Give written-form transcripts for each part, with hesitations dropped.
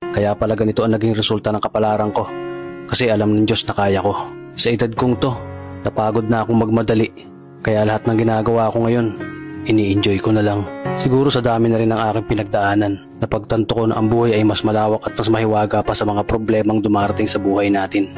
Kaya pala ganito ang naging resulta ng kapalaran ko. Kasi alam ng Diyos na kaya ko. Sa edad kong to, napagod na akong magmadali. Kaya lahat ng ginagawa ko ngayon, ini-enjoy ko na lang. Siguro sa dami na rin ng aking pinagdaanan, napagtanto ko na ang buhay ay mas malawak at mas mahiwaga pa sa mga problemang dumarating sa buhay natin.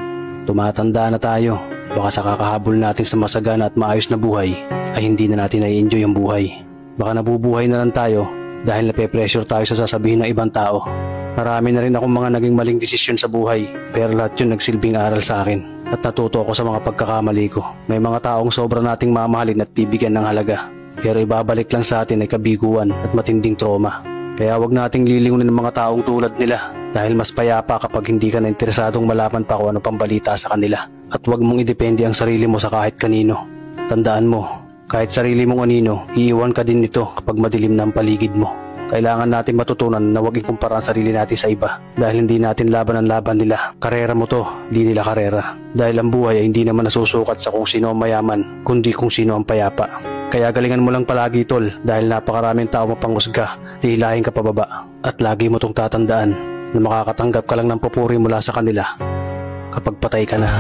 Tumatanda na tayo, baka sa kakahabol natin sa masagana at maayos na buhay, ay hindi na natin nai-enjoy ang buhay. Baka nabubuhay na lang tayo dahil nape-pressure tayo sa sasabihin ng ibang tao. Marami na rin akong mga naging maling desisyon sa buhay, pero lahat yun nagsilbing aral sa akin at natuto ako sa mga pagkakamali ko. May mga taong sobra nating mamahalin at bibigyan ng halaga, pero ibabalik lang sa atin ay kabiguan at matinding trauma. Kaya wag nating lilingunin ng mga taong tulad nila dahil mas payapa kapag hindi ka na interesadong malaman pa kung ano pang balita sa kanila. At wag mong idepende ang sarili mo sa kahit kanino. Tandaan mo, kahit sarili mong anino, iiwan ka din nito kapag madilim na ang paligid mo. Kailangan natin matutunan na huwag ikumpara ang sarili natin sa iba dahil hindi natin laban ang laban nila. Karera mo to, di nila karera. Dahil ang buhay ay hindi naman nasusukat sa kung sino ang mayaman, kundi kung sino ang payapa. Kaya galingan mo lang palagi tol dahil napakaraming tao mapanghusga, hihilahin ka pababa. At lagi mo tong tatandaan na makakatanggap ka lang ng papuri mula sa kanila kapag patay ka na.